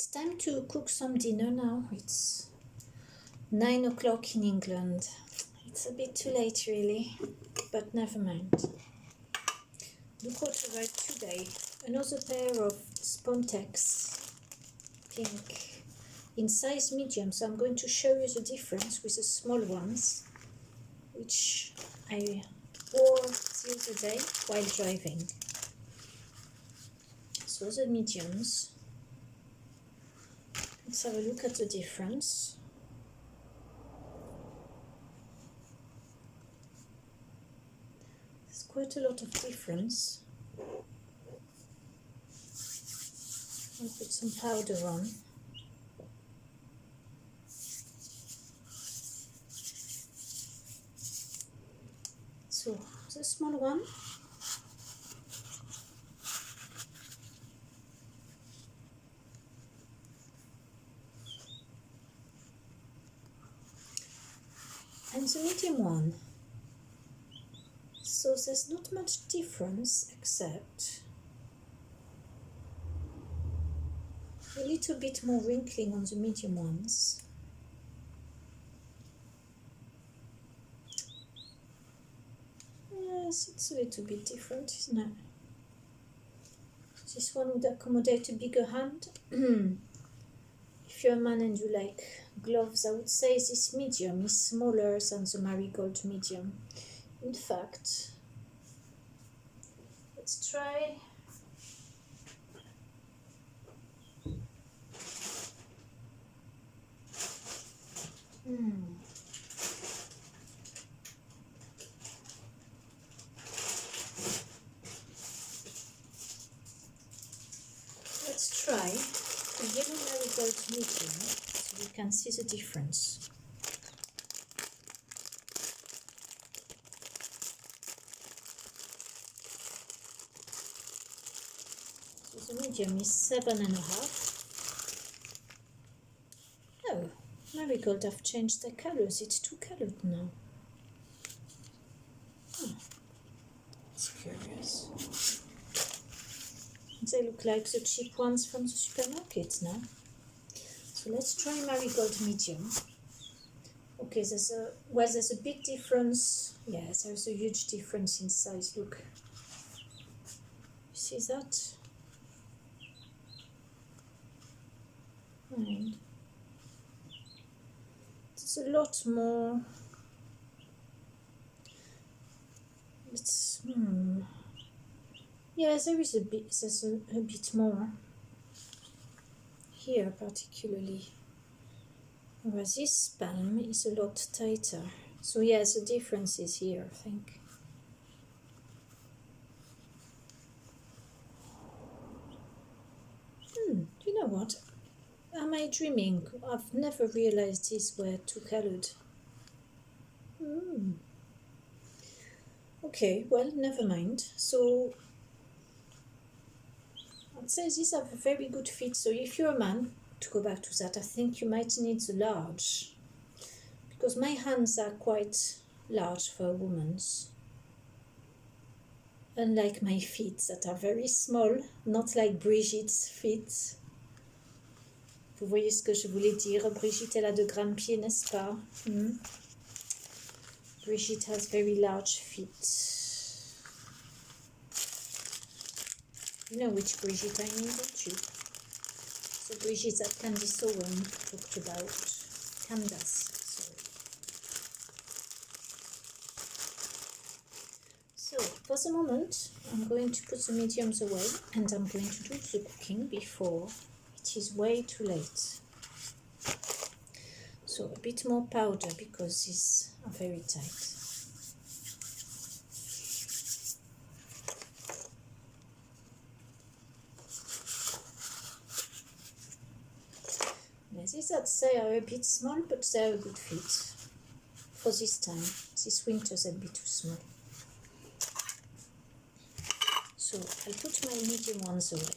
It's time to cook some dinner now. It's 9 o'clock in England. It's a bit too late really, but never mind. Look what arrived today. Another pair of Spontex pink in size medium. So I'm going to show you the difference with the small ones, which I wore the other day while driving. So the mediums. Let's have a look at the difference. There's quite a lot of difference. I'll put some powder on. So the small one. And the medium one. So there's not much difference except a little bit more wrinkling on the medium ones. Yes, it's a little bit different, isn't it? This one would accommodate a bigger hand. If you're a man and you like gloves, I would say this medium is smaller than the marigold medium. In fact, let's try. Let's try the yellow marigold medium so you can see the difference. So the medium is 7.5. Oh, marigold have changed their colors. It's 2 colored now. Oh, that's curious. They look like the cheap ones from the supermarket now. So let's try marigold medium. Okay, there's a big difference. Yes, there's a huge difference in size. Look, you see that? And it's a lot more. It's yeah, there's a bit more here particularly. Whereas this palm is a lot tighter. So yes, the difference is here, I think. You know what? Am I dreaming? I've never realized these were 2 colored. Okay, well, never mind. So I'd say these have a very good fit. So if you're a man, to go back to that, I think you might need the large, because my hands are quite large for a woman's, unlike my feet that are very small, not like Brigitte's feet. Vous voyez ce que je voulais dire? Brigitte, elle a de grands pieds, n'est-ce pas? Brigitte has very large feet. You know which Brigitte I mean, don't you? The Brigitte that Candice Owen talked about. Candace, sorry. So, for the moment, I'm going to put the mediums away and I'm going to do the cooking before it is way too late. So, a bit more powder because these are very tight. These I'd say are a bit small, but they're a good fit for this time. This winter they'll be too small. So I'll put my medium ones away.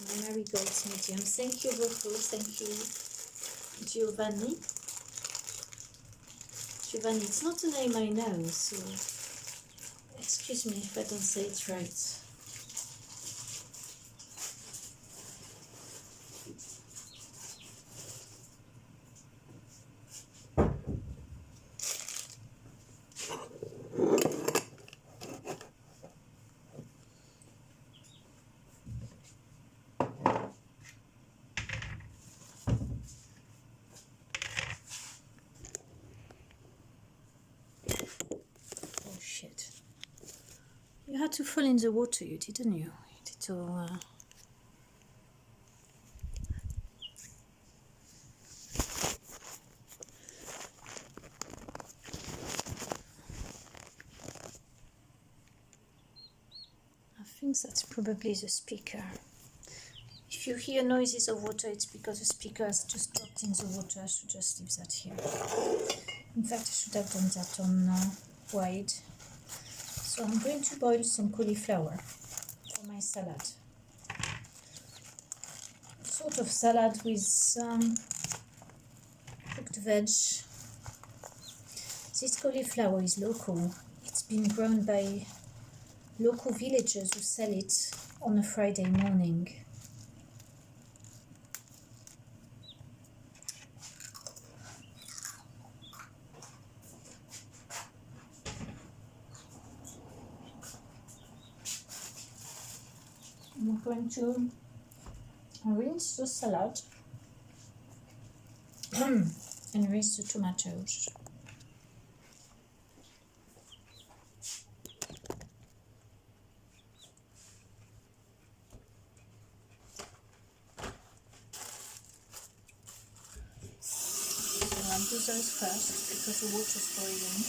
My marigold medium. Thank you, Rocco. Thank you, Giovanni. Giovanni, it's not a name I know, so Excuse me if I don't say it right. Oh shit. You had to fall in the water, you didn't you? You did to, I think that's probably the speaker. If you hear noises of water, it's because the speaker has just dropped in the water. I should just leave that here. In fact, I should have done that on wide. So I'm going to boil some cauliflower for my salad. Sort of salad with some cooked veg. This cauliflower is local. It's been grown by local villagers who sell it on a Friday morning. I'm going to rinse the salad and rinse the tomatoes. So I'll do those first because the water's boiling.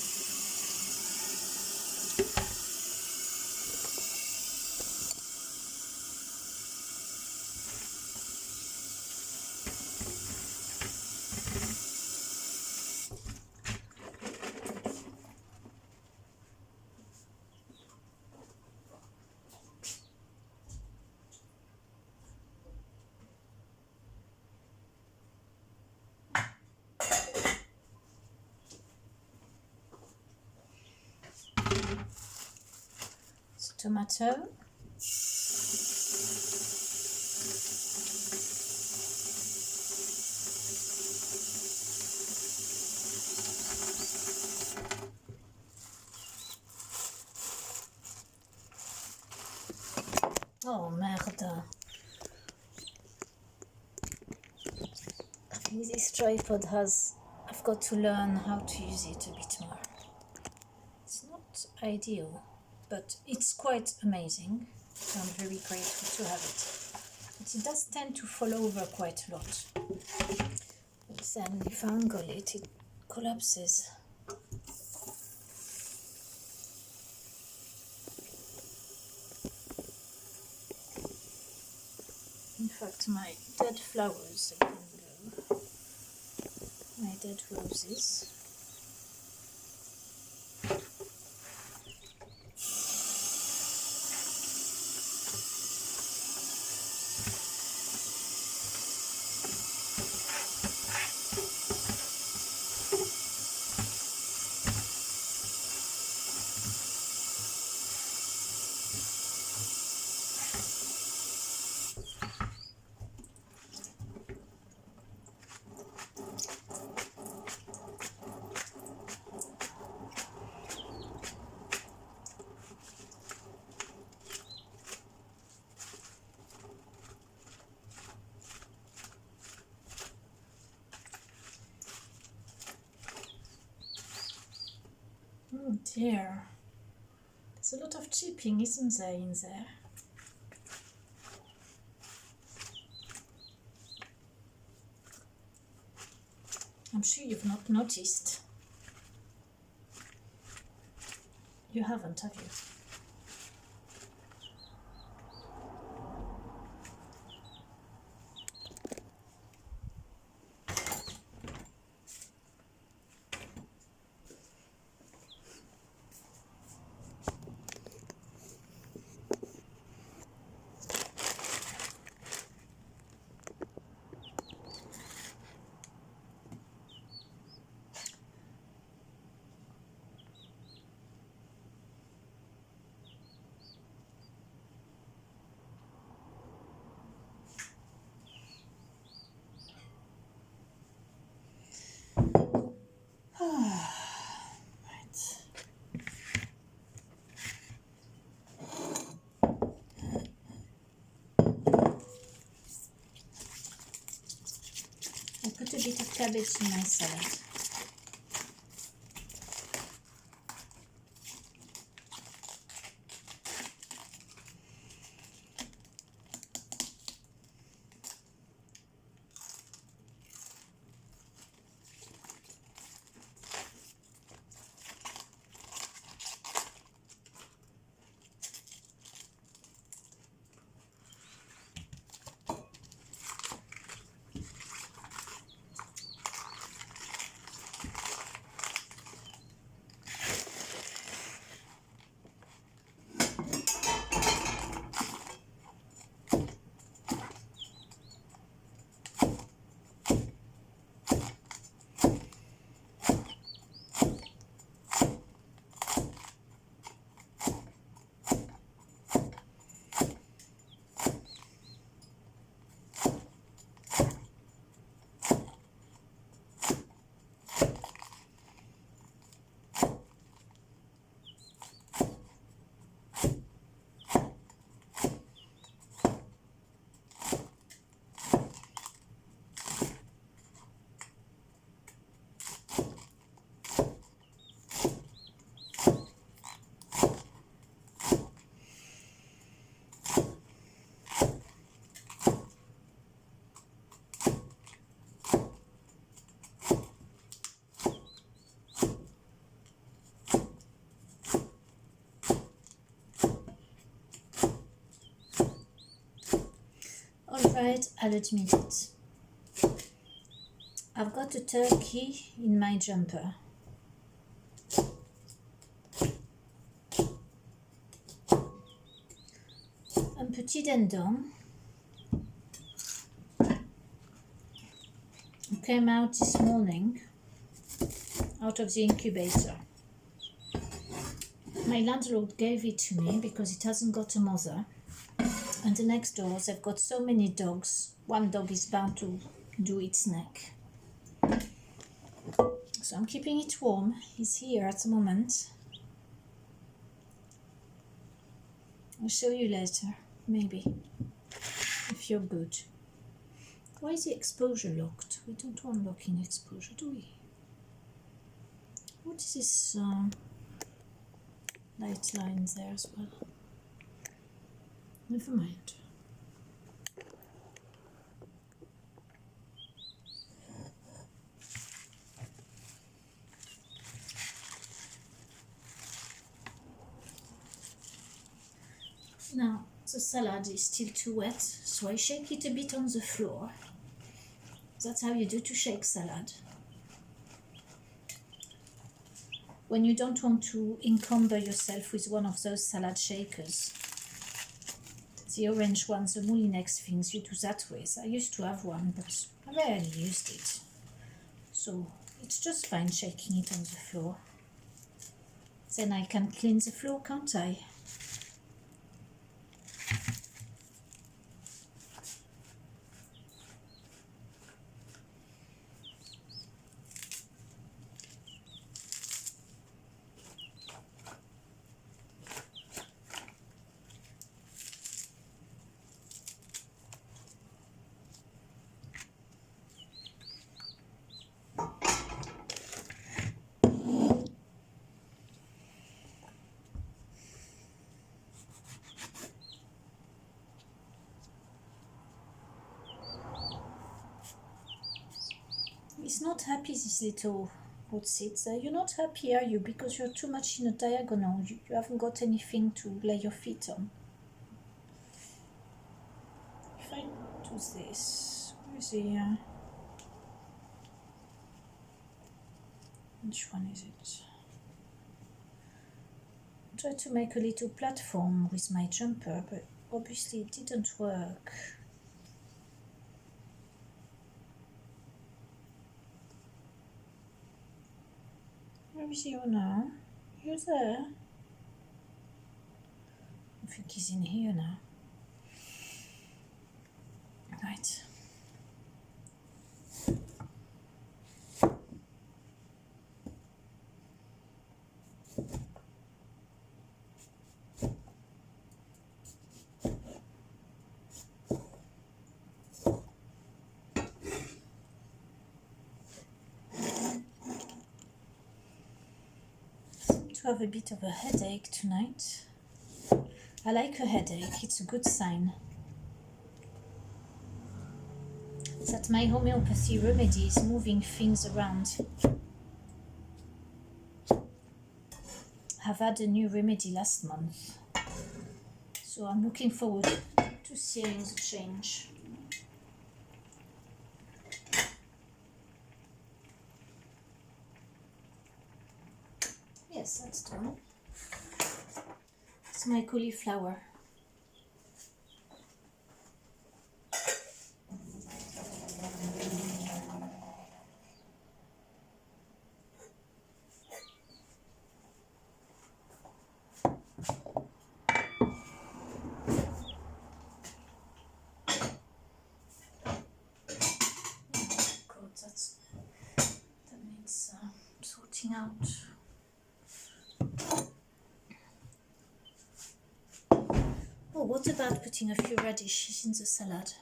Tomato, oh merde, I think this tripod has, I've got to learn how to use it a bit more. It's not ideal, but it's quite amazing, so I'm very grateful to have it. But it does tend to fall over quite a lot. Then if I angle it, it collapses. In fact, my dead flowers can go. My dead roses. Oh dear. There's a lot of chipping, isn't there, in there? I'm sure you've not noticed. You haven't, have you? cabbage in my salad. Alright, I'll admit it. I've got a turkey in my jumper. Un petit dindon came out this morning out of the incubator. My landlord gave it to me because it hasn't got a mother. And the next door, they've got so many dogs. One dog is bound to do its neck. So I'm keeping it warm. He's here at the moment. I'll show you later, maybe, if you're good. Why is the exposure locked? We don't want locking exposure, do we? What is this light line there as well? Never mind. Now, the salad is still too wet, so I shake it a bit on the floor. That's how you do to shake salad. When you don't want to encumber yourself with one of those salad shakers. The orange ones, the Moulinex things, you do that with. I used to have one, but I rarely used it. So it's just fine shaking it on the floor. Then I can clean the floor, can't I? He's not happy, this little woodseed there. You're not happy, are you? Because you're too much in a diagonal. You haven't got anything to lay your feet on. If I do this, where is the... which one is it? I tried to make a little platform with my jumper, but obviously it didn't work. Where is you now? You there? I think he's in here now. Right. to have a bit of a headache tonight. I like a headache, it's a good sign. That my homeopathy remedy is moving things around. I've had a new remedy last month, so I'm looking forward to seeing the change. Yes, that's done. It's my cauliflower. That needs sorting out. Oh, what about putting a few radishes in the salad?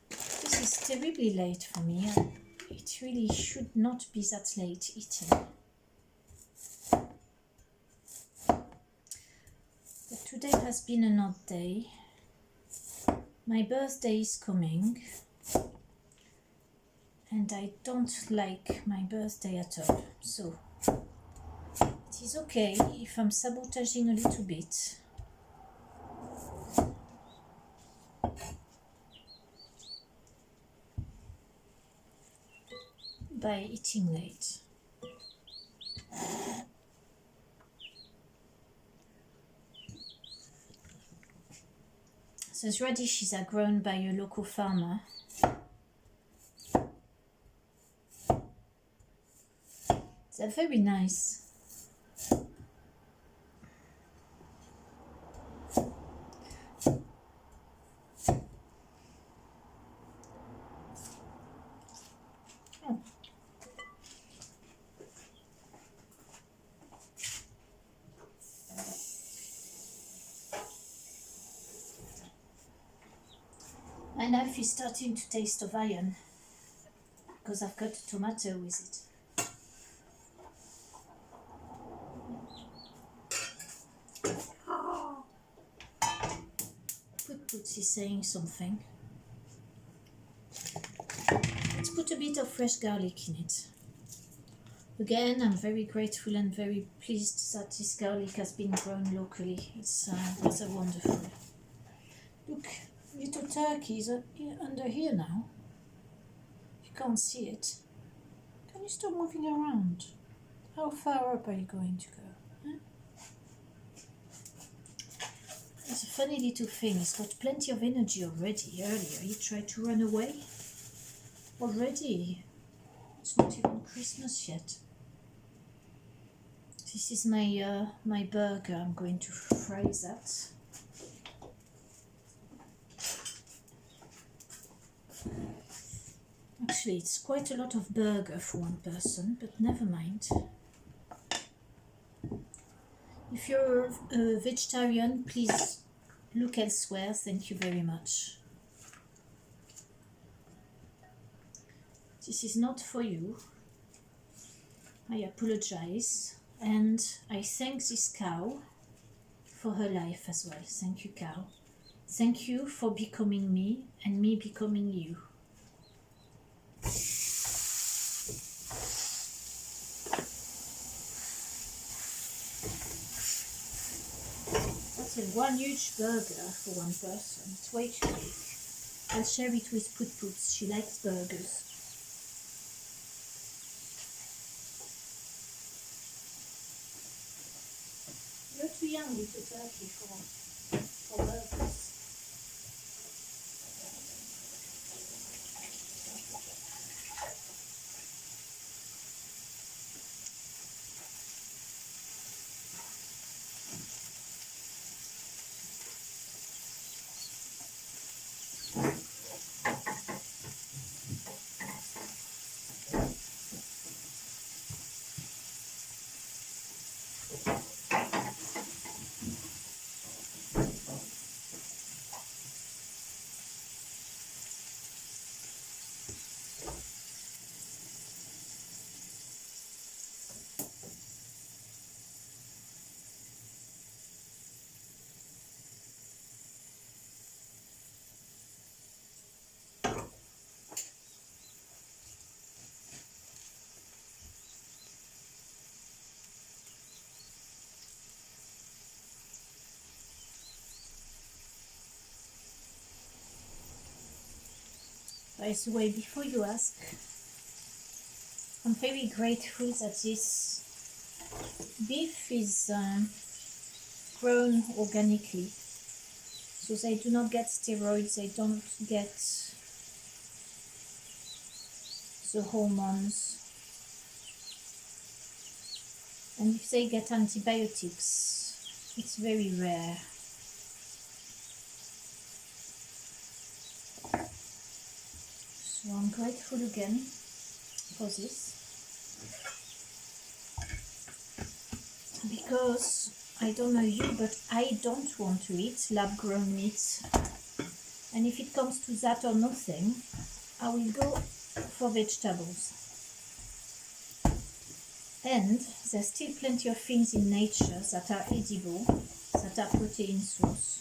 This is terribly late for me. It really should not be that late eating. But today has been an odd day. My birthday is coming. And I don't like my birthday at all, so it is okay if I'm sabotaging a little bit. By eating late. Those radishes are grown by a local farmer. They're very nice. Oh. My knife is starting to taste of iron because I've cut a tomato with it. Put is saying something. Let's put a bit of fresh garlic in it. Again, I'm very grateful and very pleased that this garlic has been grown locally. It's rather wonderful. Look, little turkeys are under here now. You can't see it. Can you stop moving around? How far up are you going to go? Huh? It's a funny little thing. It's got plenty of energy already. Earlier, he tried to run away. Already. It's not even Christmas yet. This is my my burger. I'm going to fry that. Actually, it's quite a lot of burger for one person, but never mind. If you're a vegetarian, please look elsewhere. Thank you very much. This is not for you. I apologize. And I thank this cow for her life as well. Thank you, cow. Thank you for becoming me and me becoming you. That's one huge burger for one person. It's way too big. I'll share it with Put. She likes burgers. You're too young, little turkey, for burgers. By the way, before you ask, I'm very grateful that this beef is grown organically. So they do not get steroids, they don't get the hormones. And if they get antibiotics, it's very rare. So I'm grateful again for this. Because, I don't know you, but I don't want to eat lab-grown meat. And if it comes to that or nothing, I will go for vegetables. And there's still plenty of things in nature that are edible, that are protein source.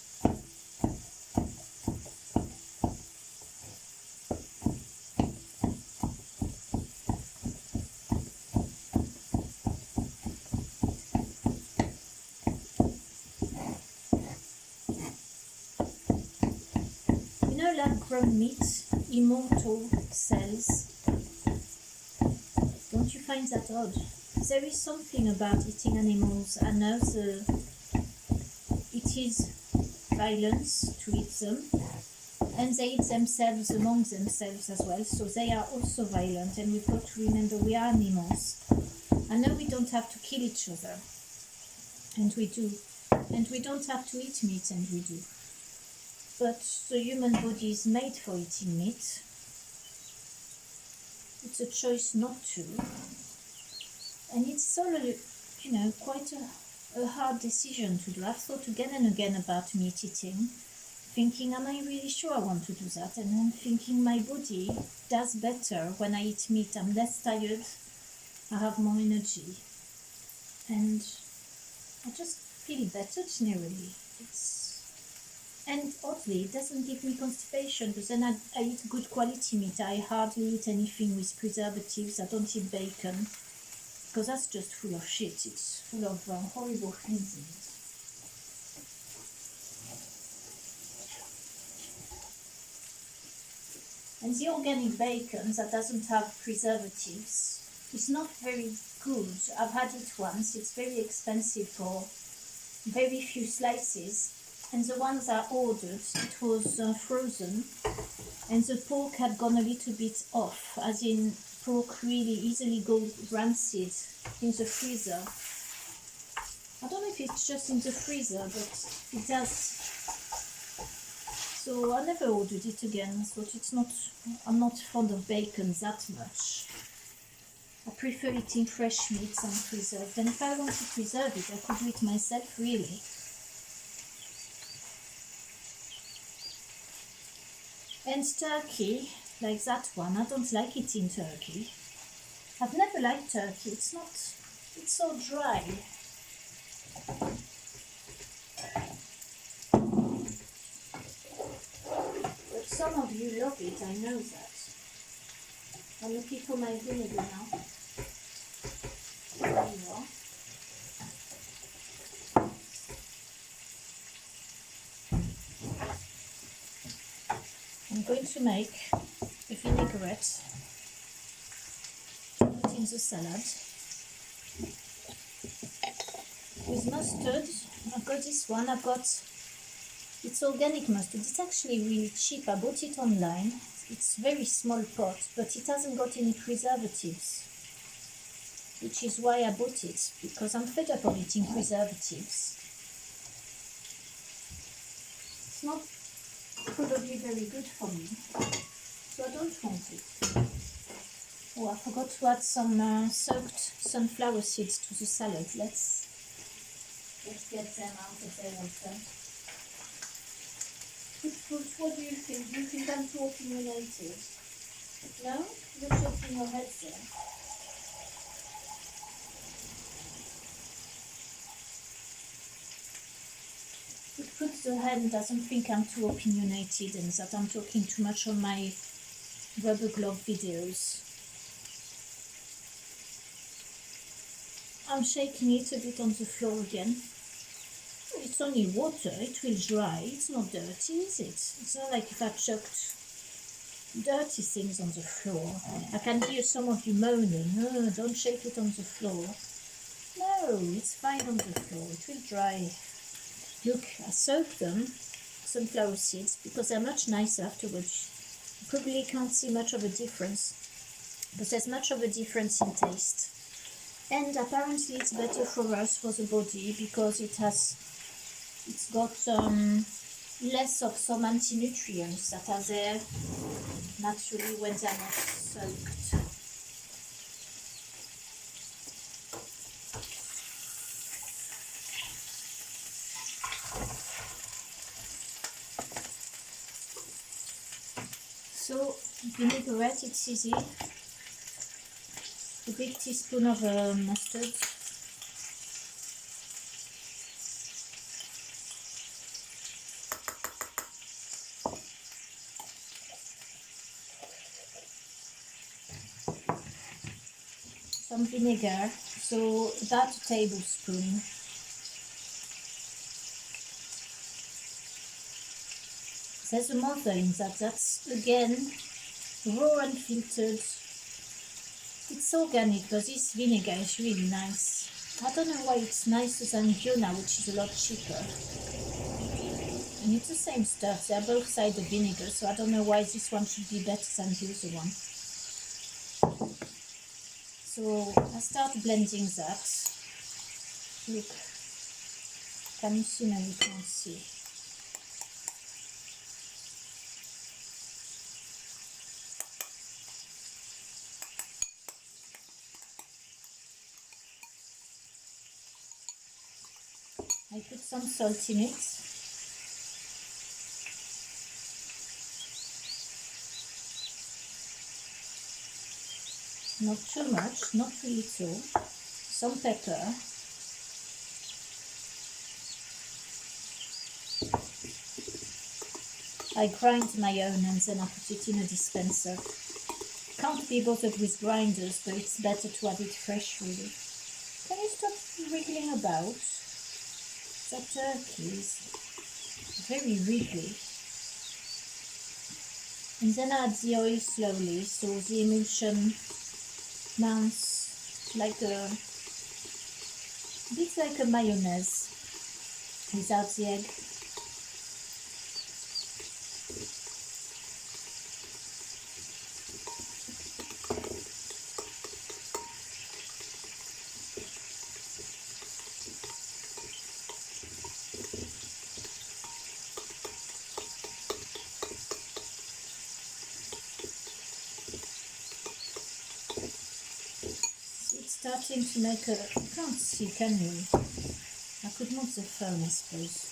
Lab-grown meat, immortal cells. Don't you find that odd? There is something about eating animals. I know it is violence to eat them, and they eat themselves among themselves as well, so they are also violent, and we've got to remember we are animals. I know we don't have to kill each other, and we do, and we don't have to eat meat, and we do. But the human body is made for eating meat. It's a choice not to. And it's all, quite a hard decision to do. I've thought again and again about meat eating, thinking, am I really sure I want to do that? And then thinking my body does better when I eat meat. I'm less tired, I have more energy. And I just feel better generally. And oddly, it doesn't give me constipation, because then I eat good quality meat. I hardly eat anything with preservatives. I don't eat bacon, because that's just full of shit. It's full of horrible things in it. And the organic bacon that doesn't have preservatives is not very good. I've had it once. It's very expensive for very few slices. And the ones I ordered, it was frozen, and the pork had gone a little bit off, as in pork really easily goes rancid in the freezer. I don't know if it's just in the freezer, but it does. So I never ordered it again, so I'm not fond of bacon that much. I prefer eating fresh meats unpreserved, and if I want to preserve it, I could do it myself really. And turkey, like that one, I don't like eating turkey. I've never liked turkey. It's so dry. But some of you love it, I know that. I'm looking for my vinegar now. There you are. I'm going to make a vinaigrette to put in the salad. With mustard, I've got this one. It's organic mustard. It's actually really cheap. I bought it online. It's a very small pot, but it hasn't got any preservatives, which is why I bought it, because I'm fed up of eating preservatives. It's not probably very good for me, so I don't want it. Oh, I forgot to add some soaked sunflower seeds to the salad. Let's get them out of their water. What do you think? Do you think I'm too opinionated? No? You're shaking your head there. Put the hand doesn't think I'm too opinionated and that I'm talking too much on my rubber glove videos. I'm shaking it a bit on the floor again. It's only water, it will dry, it's not dirty, is it? It's not like if I chucked dirty things on the floor. I can hear some of you moaning, oh, don't shake it on the floor. No, it's fine on the floor, it will dry. Look, I soaked them, sunflower seeds, because they're much nicer afterwards. You probably can't see much of a difference, but there's much of a difference in taste. And apparently it's better for us, for the body, because it's got less of some anti-nutrients that are there naturally when they're not soaked. So vinaigrette, it's easy. A big teaspoon of mustard. Some vinegar, so about a tablespoon. There's a mother in that. That's again raw and filtered. It's organic, but this vinegar is really nice. I don't know why it's nicer than Fiona, which is a lot cheaper. And it's the same stuff. They're both cider vinegar, so I don't know why this one should be better than the other one. So I start blending that. Look, can you see? No, you can't see. I put some salt in it. Not too much, not too little. Some pepper. I grind my own and then I put it in a dispenser. Can't be bothered with grinders, but it's better to have it fresh, really. Can you stop wriggling about? That turkey is very wriggly. And then add the oil slowly, so the emulsion mounts like a bit like a mayonnaise without the egg. Starting to make a, you can't see, can you? I could move the phone, I suppose.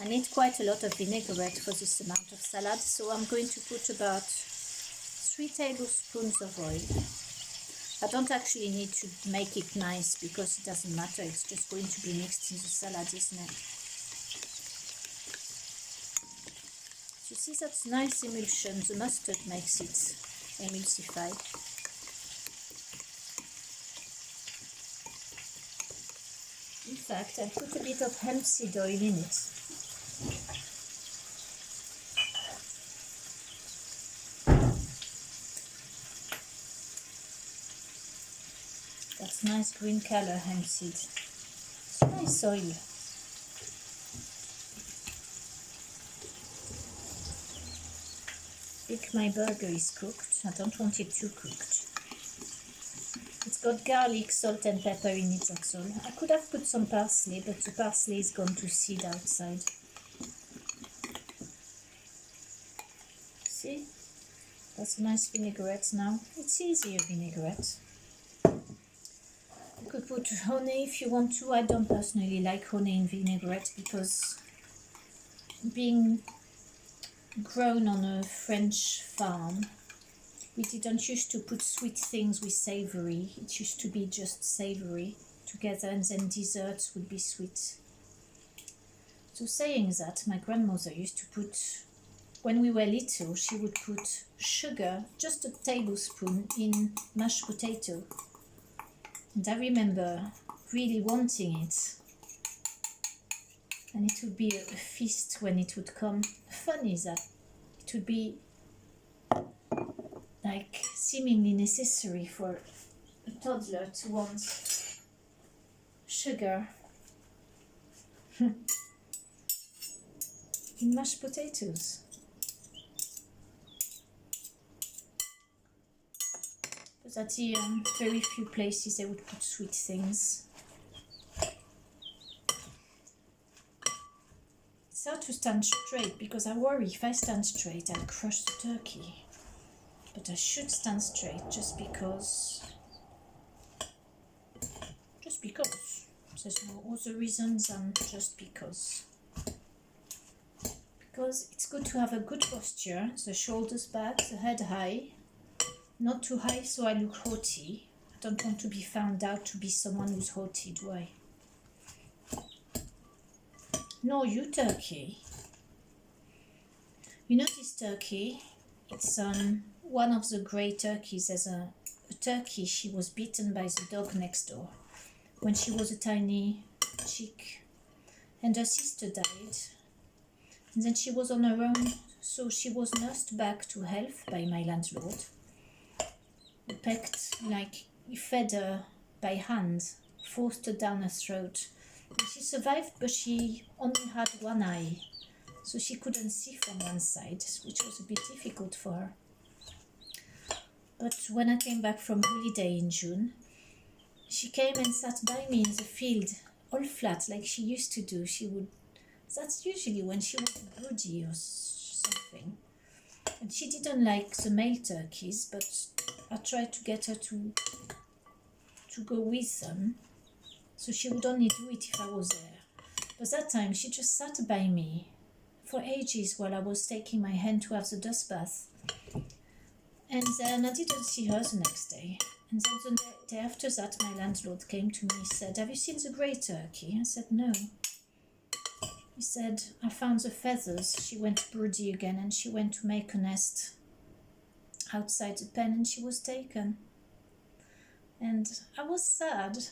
I need quite a lot of vinaigrette for this amount of salad, so I'm going to put about 3 tablespoons of oil. I don't actually need to make it nice because it doesn't matter, it's just going to be mixed in the salad, isn't it? You see, that's nice emulsion. The mustard makes it emulsify. In fact, I put a bit of hemp seed oil in it. That's nice green color, hemp seed. It's nice oil. I think my burger is cooked. I don't want it too cooked. It's got garlic, salt and pepper in it, that's all. I could have put some parsley, but the parsley is gone to seed outside. See? That's a nice vinaigrette now. It's easy, a vinaigrette. You could put honey if you want to. I don't personally like honey in vinaigrette because being grown on a French farm, We didn't used to put sweet things with savory. It used to be just savory together, and then desserts would be sweet. So saying that, my grandmother used to put, when we were little, she would put sugar, just a tablespoon, in mashed potato. And I remember really wanting it. And it would be a feast when it would come. Funny that it would be like seemingly necessary for a toddler to want sugar in mashed potatoes. But at the very few places they would put sweet things. It's hard to stand straight because I worry if I stand straight I'll crush the turkey. But I should stand straight just because. There's no other reasons than just because. Because it's good to have a good posture, the shoulders back, the head high. Not too high so I look haughty. I don't want to be found out to be someone who's haughty, do I? No, you turkey. You know this turkey? It's one of the grey turkeys. There's a turkey, she was bitten by the dog next door when she was a tiny chick. And her sister died. And then she was on her own, so she was nursed back to health by my landlord. He pecked, like, he fed her by hand, forced her down her throat. And she survived, but she only had one eye, so she couldn't see from one side, which was a bit difficult for her. But when I came back from holiday in June, she came and sat by me in the field, all flat, like she used to do. That's usually when she was broody or something. And she didn't like the male turkeys, but I tried to get her to go with them. So she would only do it if I was there. But that time she just sat by me for ages while I was taking my hen to have the dust bath. And then I didn't see her the next day. And then the day after that, my landlord came to me and said, "Have you seen the grey turkey?" I said, "No." He said, "I found the feathers." She went broody again and she went to make a nest outside the pen and she was taken. And I was sad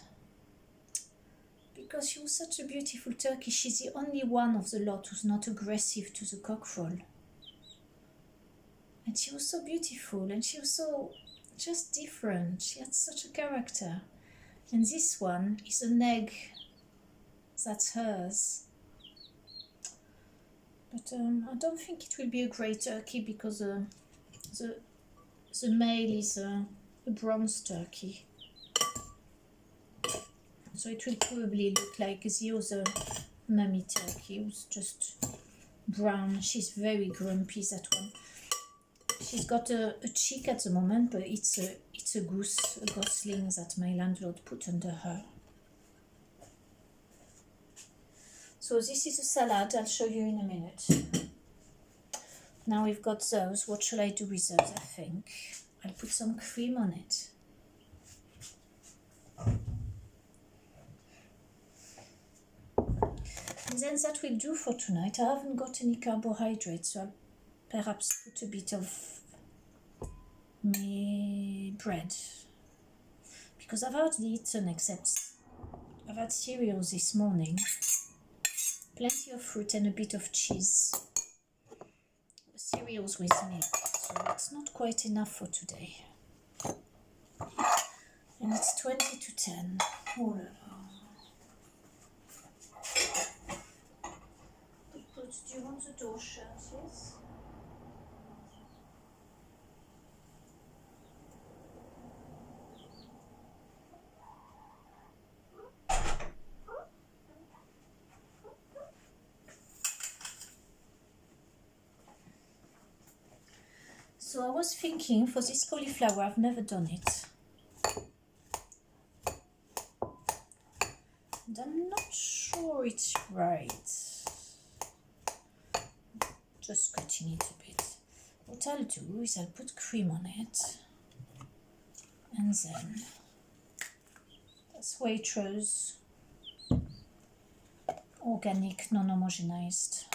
because she was such a beautiful turkey. She's the only one of the lot who's not aggressive to the cockerel. And she was so beautiful and she was so just different. She had such a character. And this one is an egg that's hers. But I don't think it will be a grey turkey because the male is a bronze turkey. So it will probably look like the other mummy turkey, who's just brown. She's very grumpy, that one. She's got a chick at the moment, but it's a goose, a gosling that my landlord put under her. So this is a salad. I'll show you in a minute. Now we've got those. What shall I do with those? I think I'll put some cream on it. And then that will do for tonight. I haven't got any carbohydrates, so I'll perhaps put a bit of bread. Because I've hardly eaten except I've had cereal this morning. Plenty of fruit and a bit of cheese. Cereals with milk, so it's not quite enough for today. And it's 20 to 10. Oh la la. Do you want the door shut? Yes? So I was thinking for this cauliflower, I've never done it. And I'm not sure it's right. Just cutting it a bit. What I'll do is I'll put cream on it. And then that's Waitrose, organic, non-homogenized.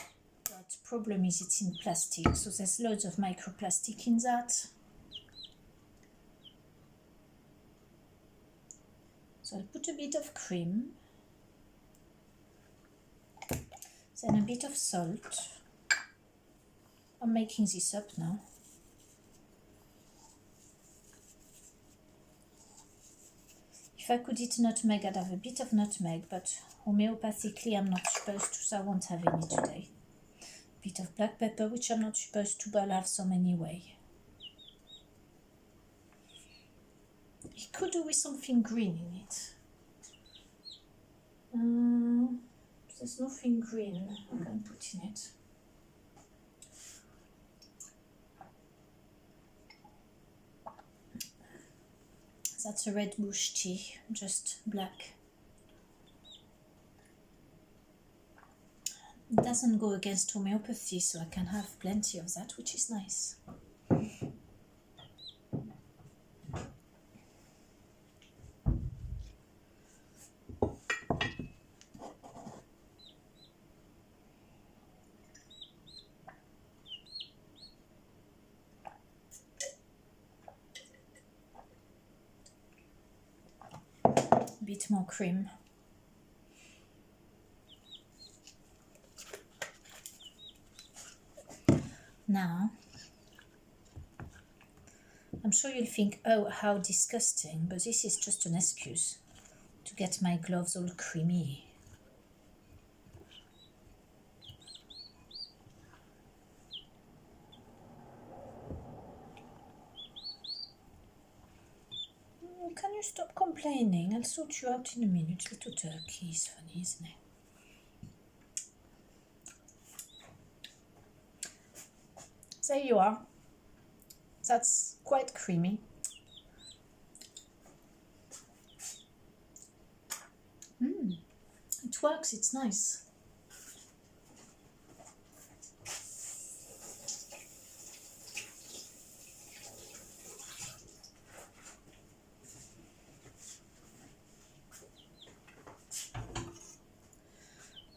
But problem is it's in plastic, so there's loads of microplastic in that. So I'll put a bit of cream, then a bit of salt. I'm making this up now. If I could eat nutmeg, I'd have a bit of nutmeg, but homeopathically I'm not supposed to, so I won't have any today. A bit of black pepper, which I'm not supposed to, but I'll have some anyway. It could do with something green in it. There's nothing green I can put in it. That's a red bush tea, just black. It doesn't go against homeopathy, so I can have plenty of that, which is nice. A bit more cream. Now, I'm sure you'll think, oh, how disgusting, but this is just an excuse to get my gloves all creamy. Can you stop complaining? I'll sort you out in a minute. Little turkey is funny, isn't it? There you are. That's quite creamy. It works, it's nice.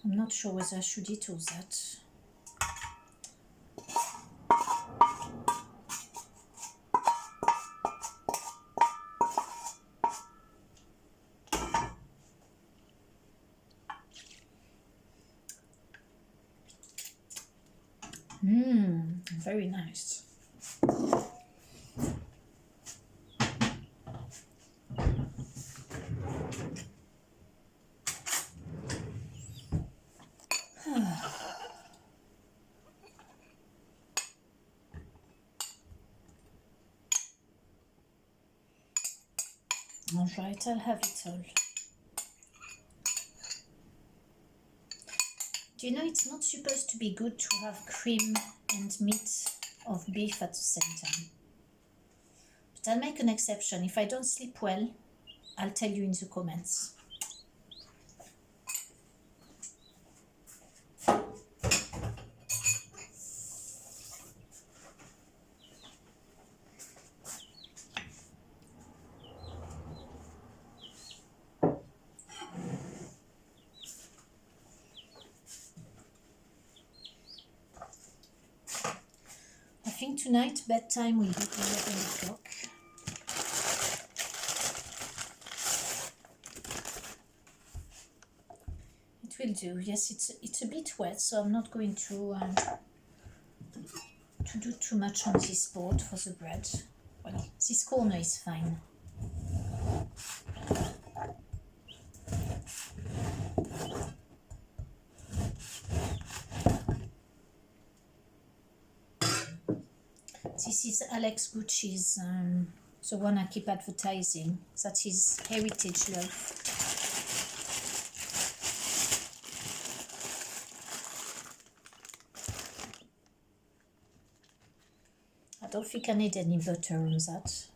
I'm not sure whether I should eat all that. Very nice. All right, I'll have it all. Do you know it's not supposed to be good to have cream and meat of beef at the same time? But I'll make an exception. If I don't sleep well, I'll tell you in the comments. I think tonight bedtime will be 11 o'clock. It will do. Yes, it's a bit wet, so I'm not going to do too much on this board for the bread. Well, this corner is fine. This is Alex Gucci's, the one I keep advertising. That is Heritage Loaf. I don't think I need any butter on that.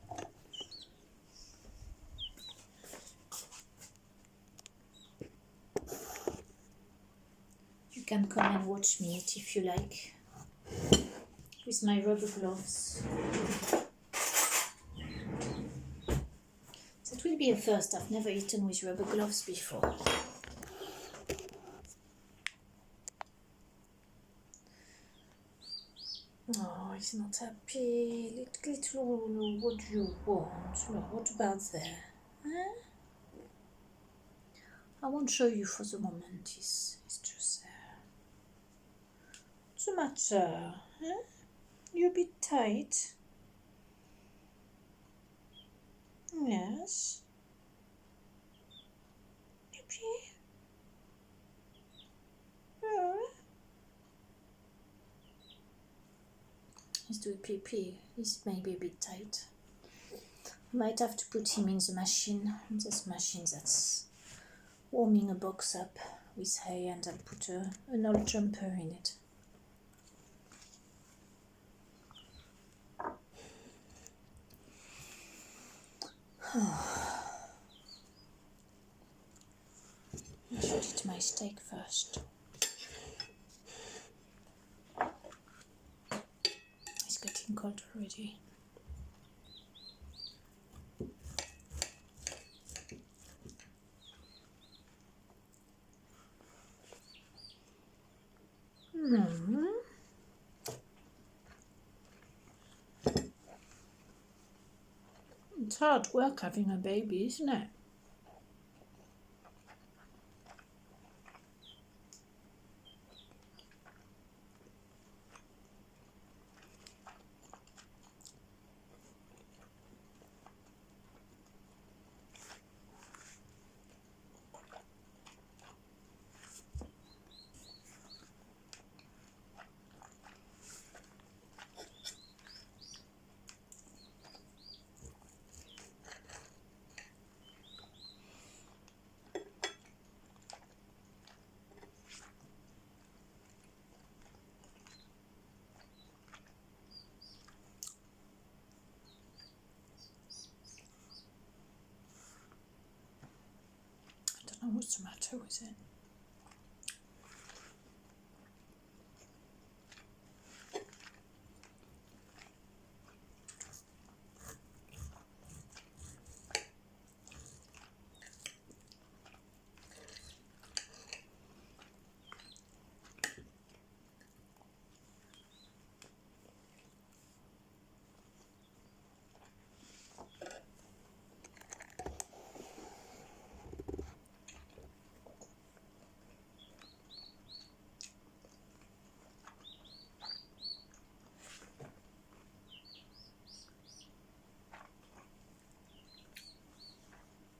You can come and watch me eat if you like, with my rubber gloves. be a first. I've never eaten with rubber gloves before. Oh, he's not happy. Little, what do you want? No, what about there? Huh? I won't show you for the moment. He's just there. What's the matter? Huh? You're a bit tight. Yes. Yippee. He's doing pee. He's maybe a bit tight. Might have to put him in the machine. This machine that's warming a box up with hay, and I'll put an old jumper in it. I should eat my steak first. It's getting cold already. It's hard work having a baby, isn't it? I don't know what's the matter with it.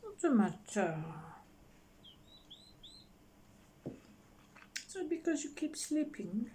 What's the matter? Is it because you keep sleeping?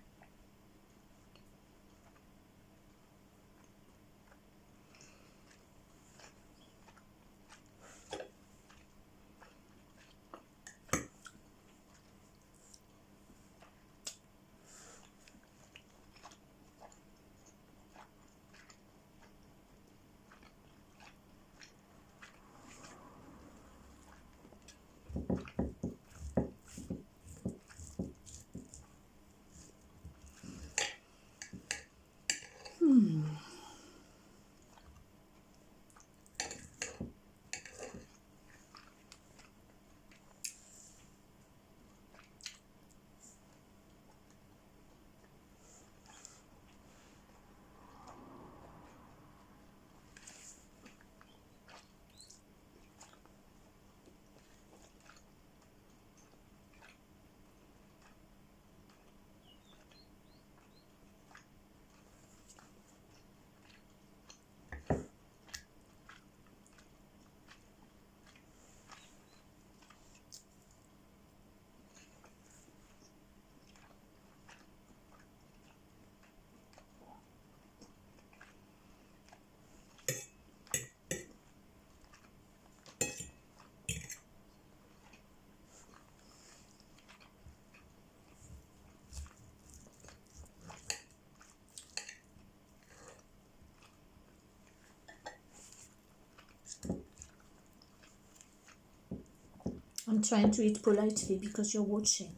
I'm trying to eat politely because you're watching.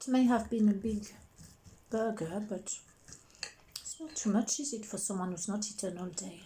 It may have been a big burger, but it's not too much, is it, for someone who's not eaten all day?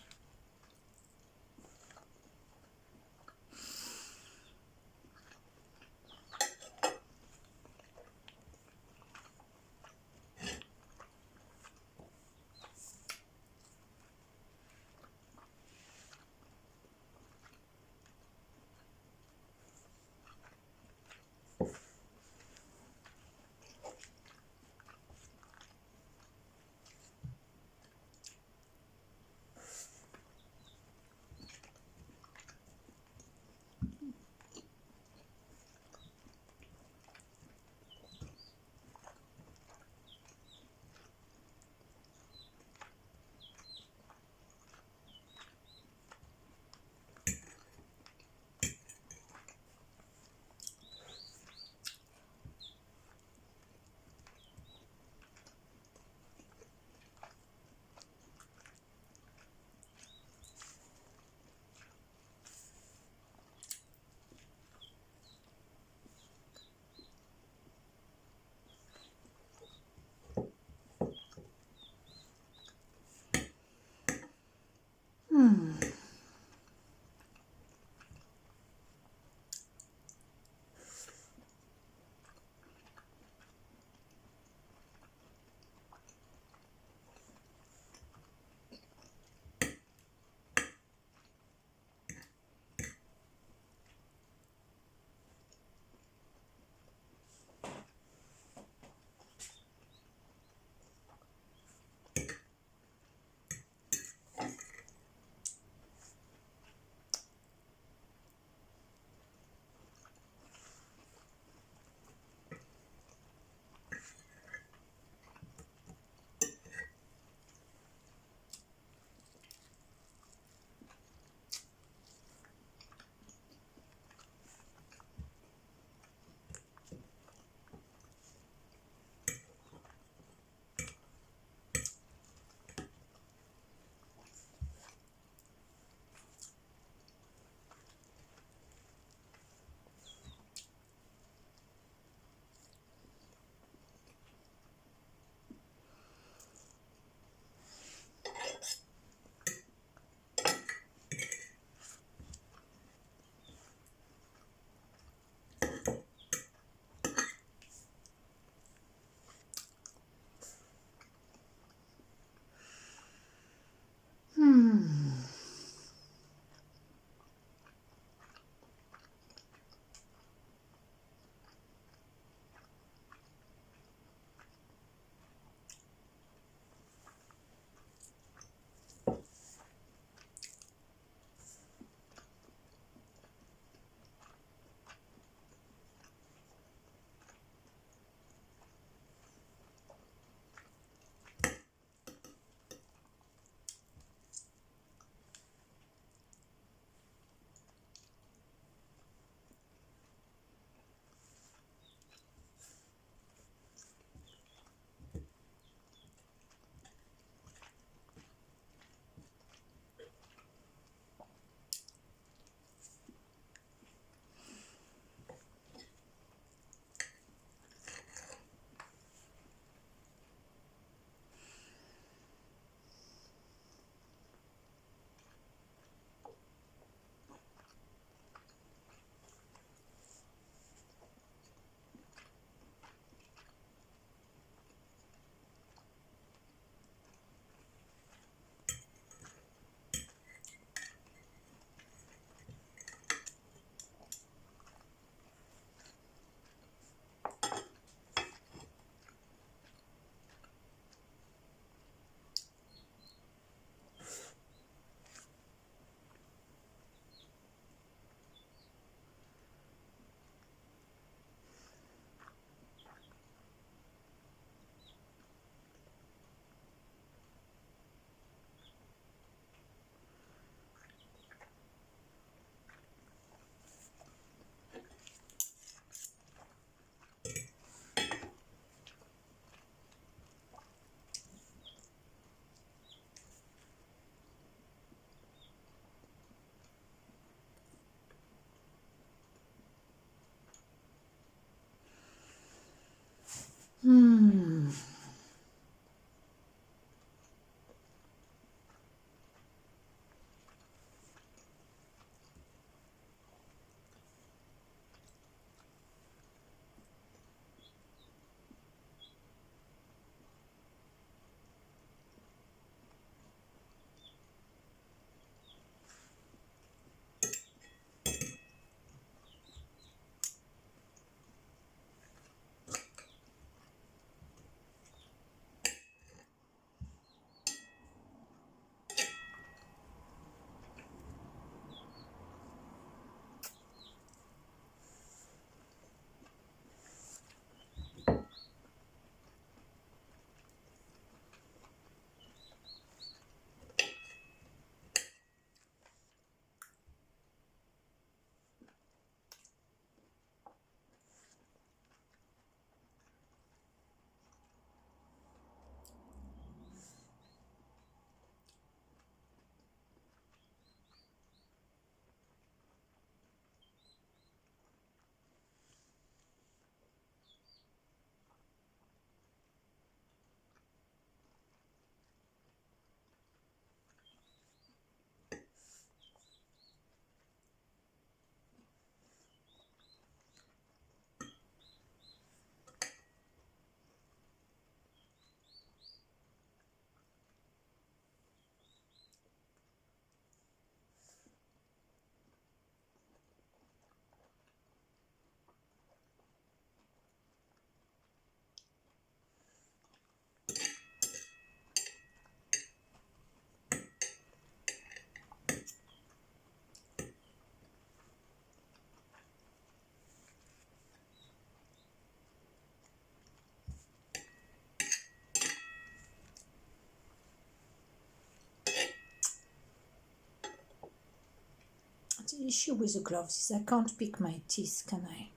issue with the gloves is I can't pick my teeth, can I?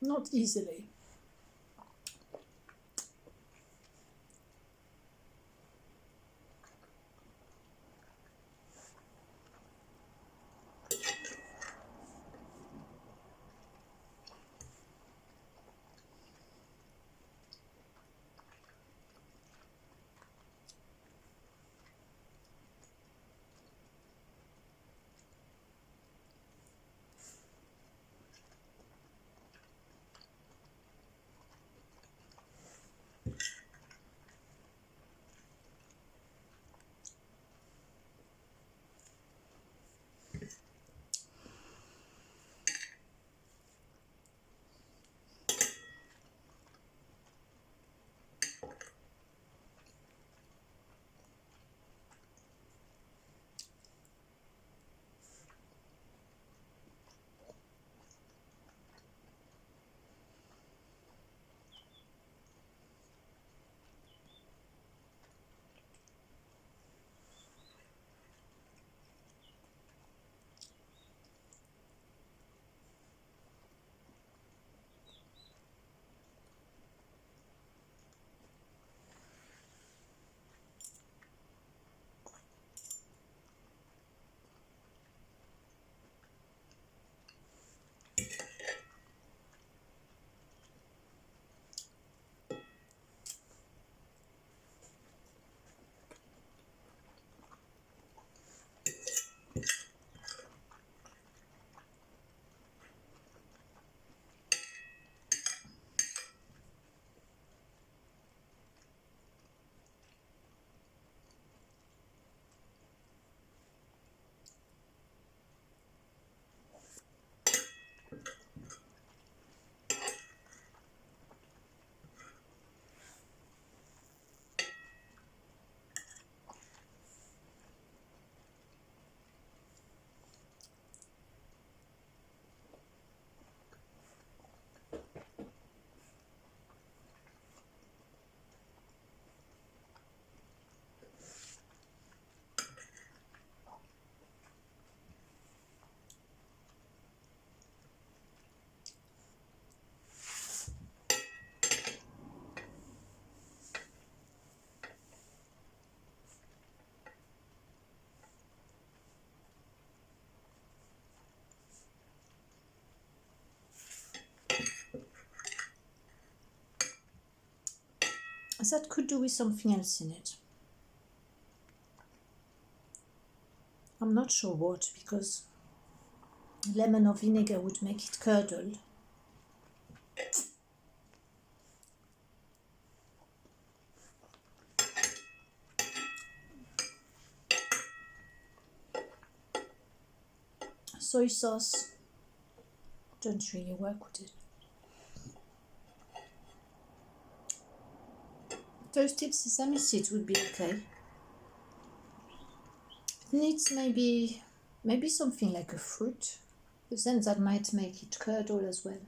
Not easily. That could do with something else in it. I'm not sure what, because lemon or vinegar would make it curdle. Soy sauce don't really work with it. Toasted sesame seeds would be okay. It needs maybe something like a fruit, but then that might make it curdle as well.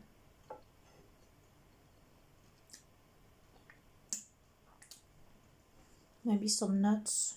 Maybe some nuts.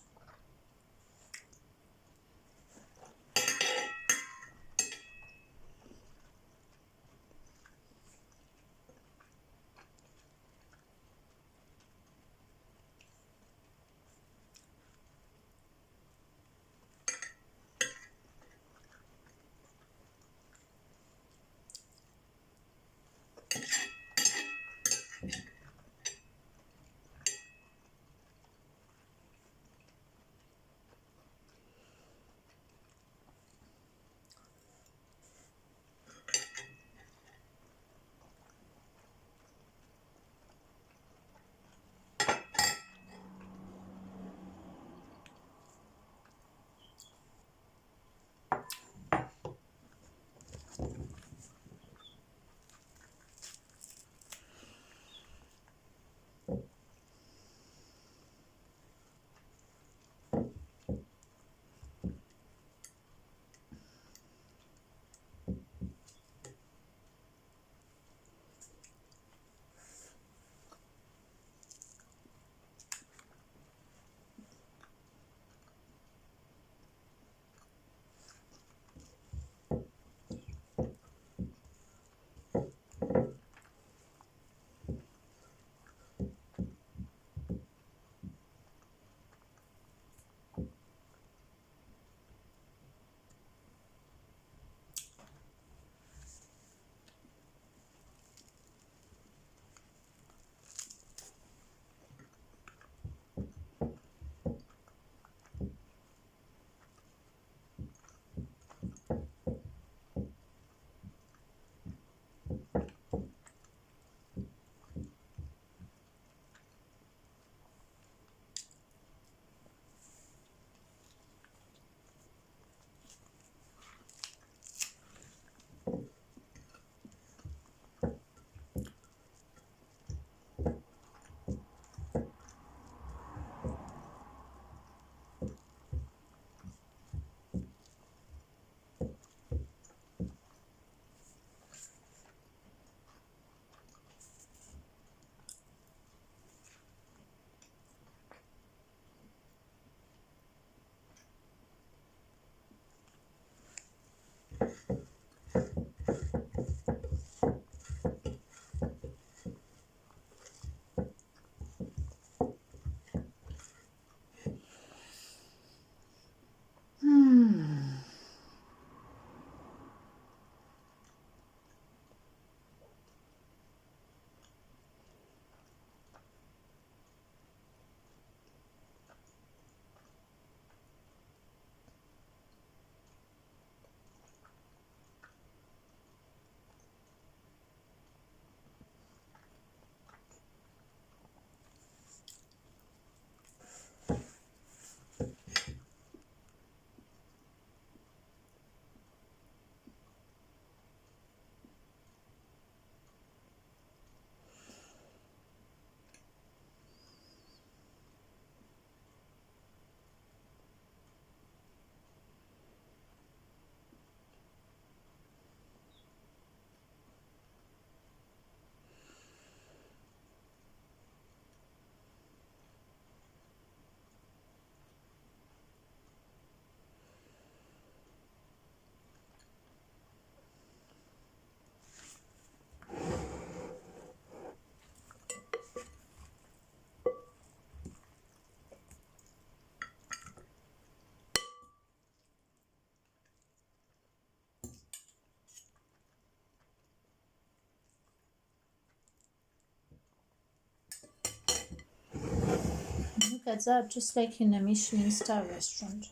Look at that, just like in a Michelin star restaurant,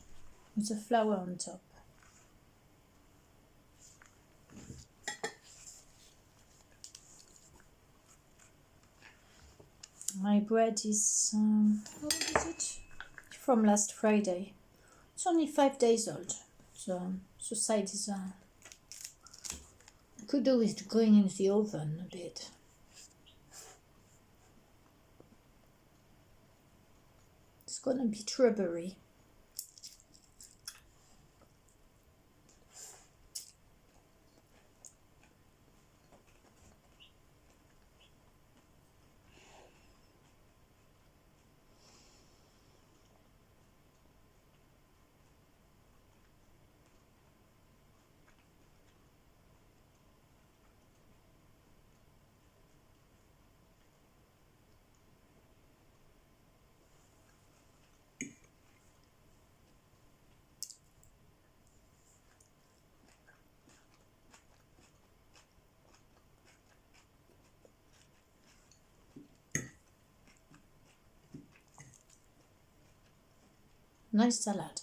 with a flower on top. My bread is, how old is it? From last Friday. It's only 5 days old. So the side is, could do with going in the oven a bit. It's gonna be rubbery. Nice salad.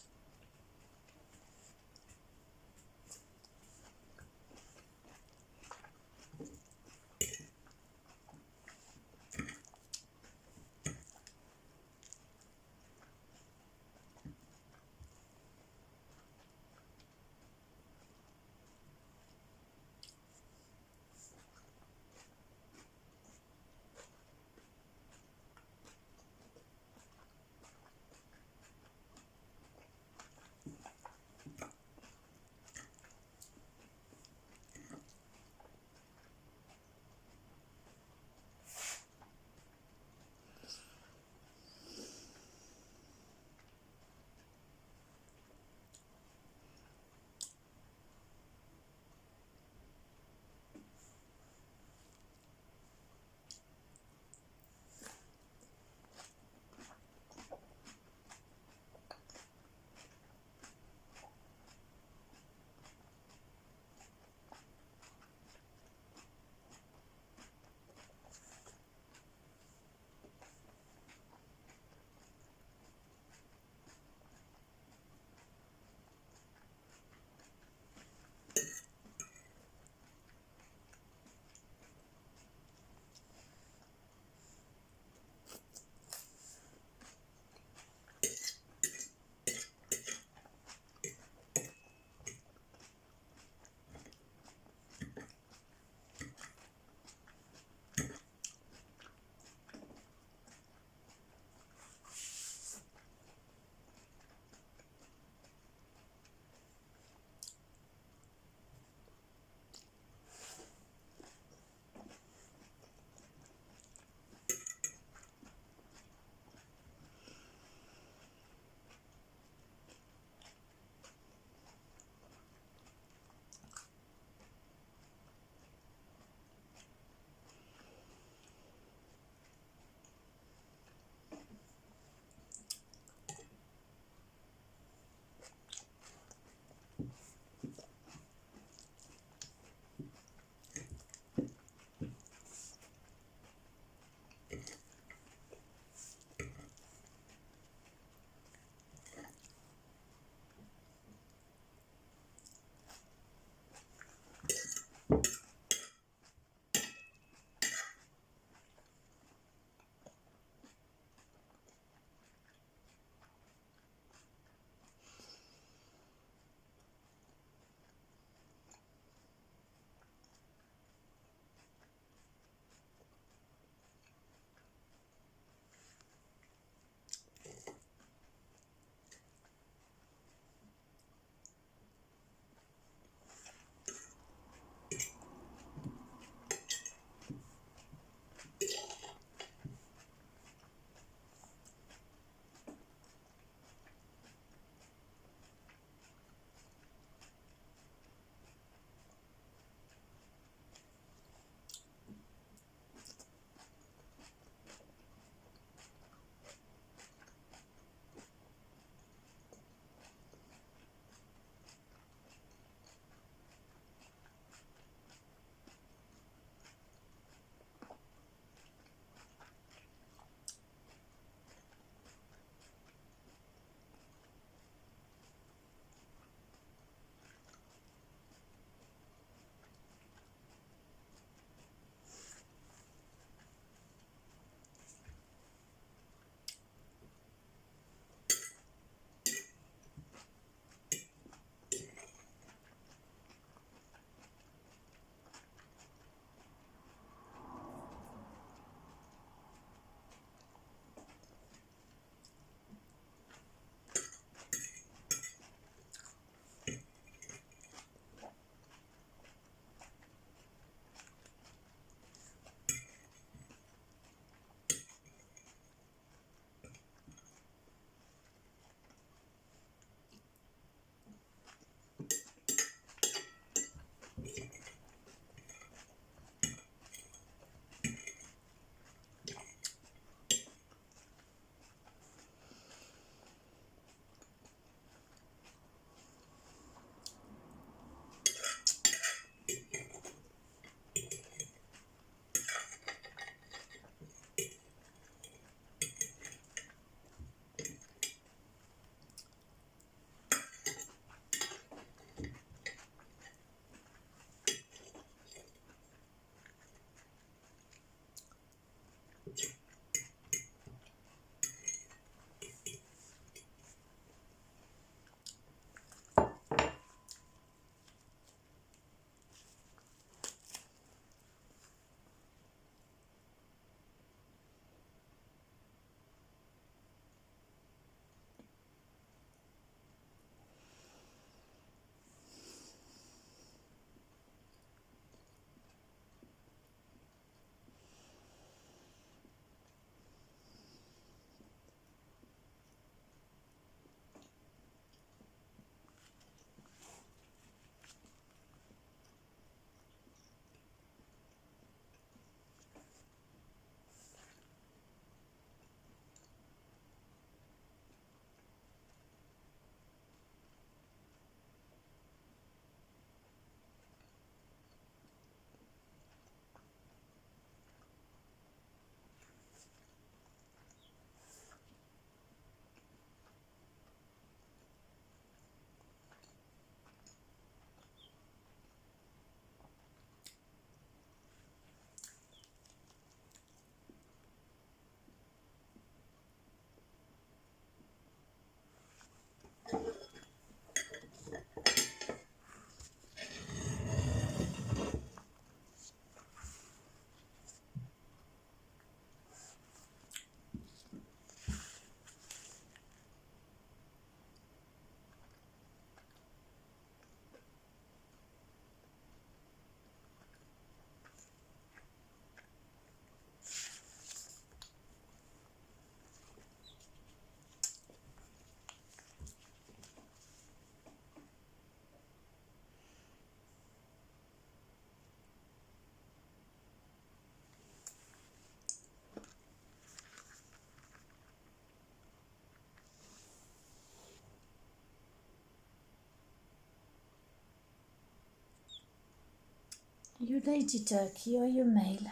You lady turkey or you male?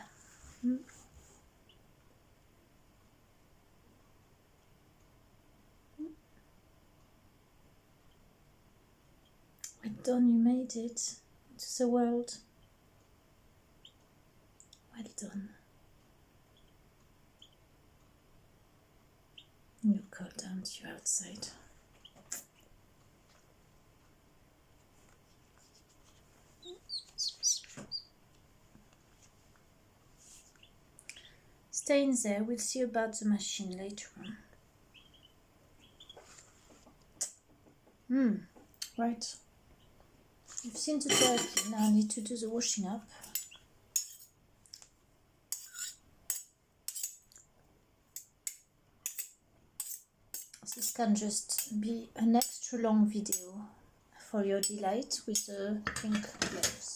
Hmm? Well done, you made it to the world. Well done. You cold down to your outside. Stay in there, we'll see about the machine later on. Right. You've seen the turkey, now I need to do the washing up. This can just be an extra long video for your delight with the pink gloves.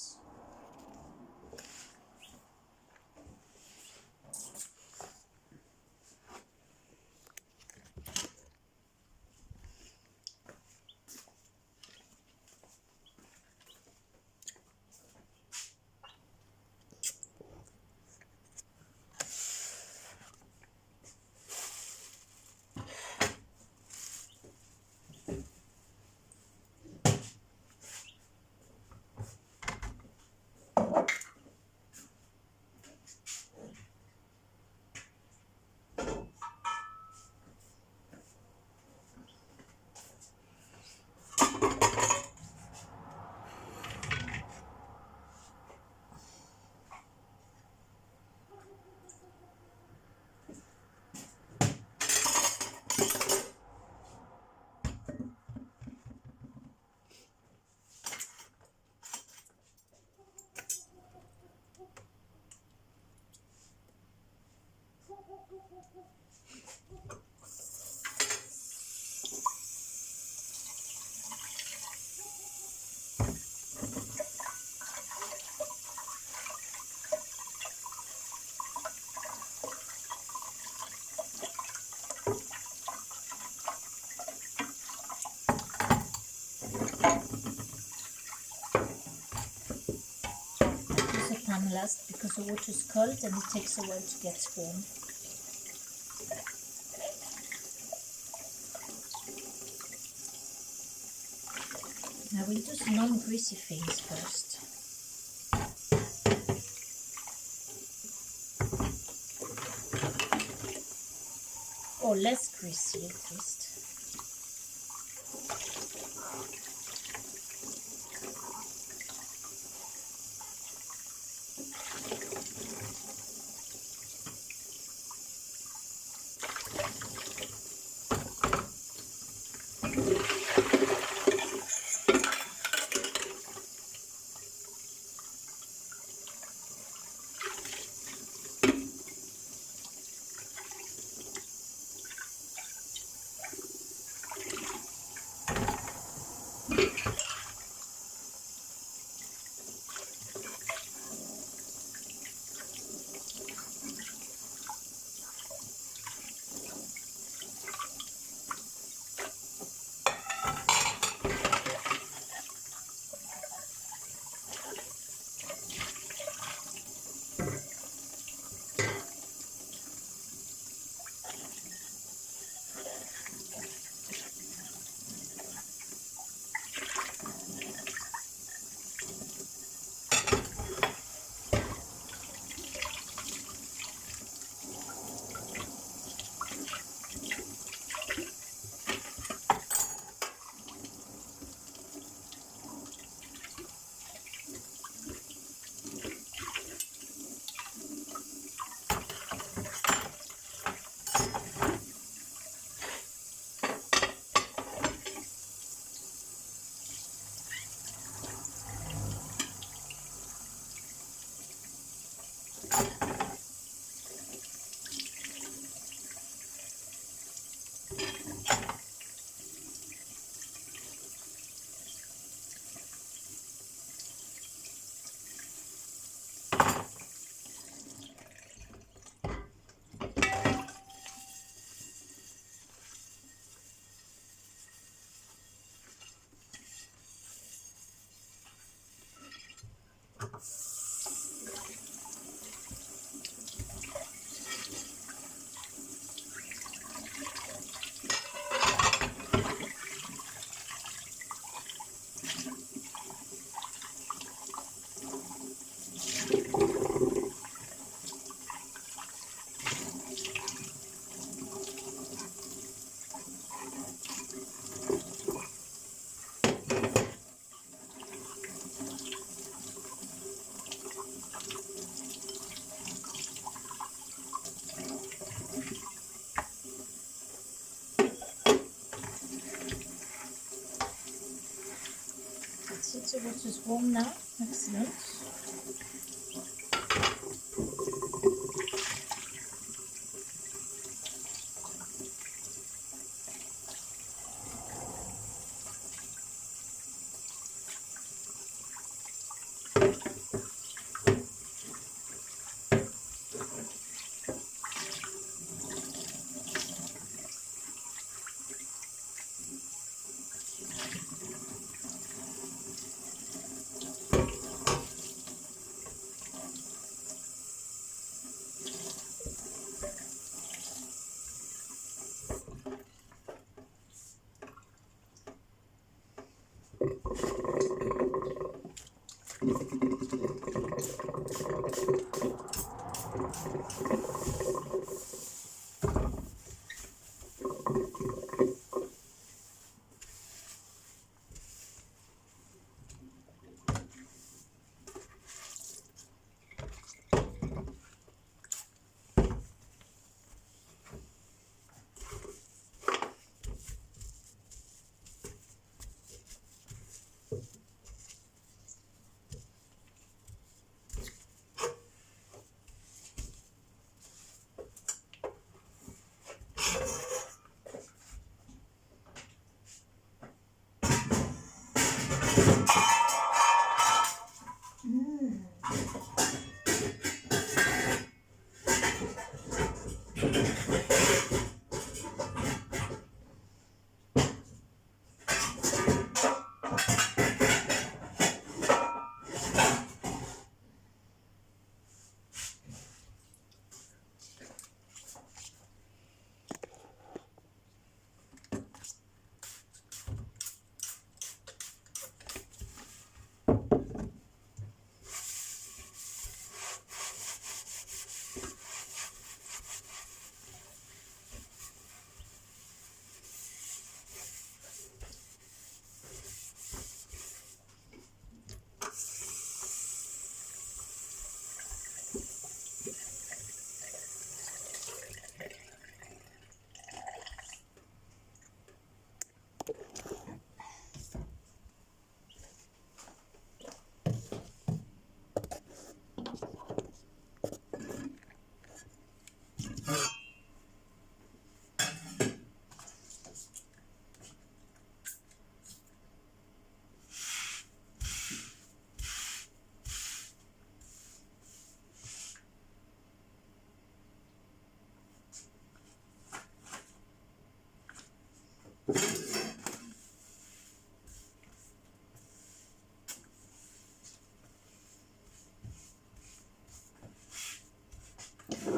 Last because the water is cold and it takes a while to get warm. Now we'll do some non-greasy things first. Or less greasy at least. Water's warm now. Excellent.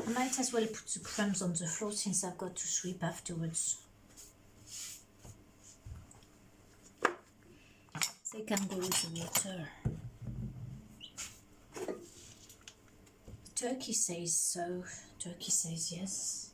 I might as well put the crumbs on the floor since I've got to sweep afterwards. They can go with the water. Turkey says so. Turkey says yes.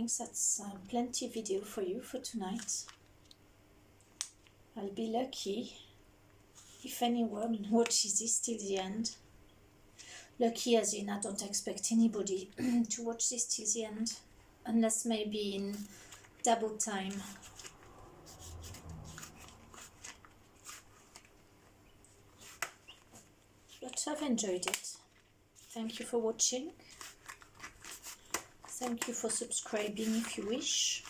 think that's plenty video for you for tonight. I'll be lucky if anyone watches this till the end. Lucky as in I don't expect anybody to watch this till the end, unless maybe in double time. But I've enjoyed it. Thank you for watching. Thank you for subscribing if you wish.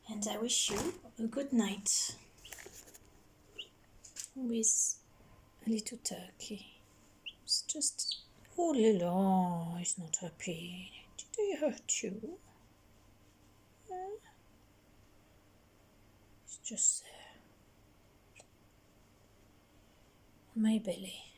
And I wish you a good night with a little turkey. It's just all along. He's not happy. Did I hurt you? It's just there. My belly.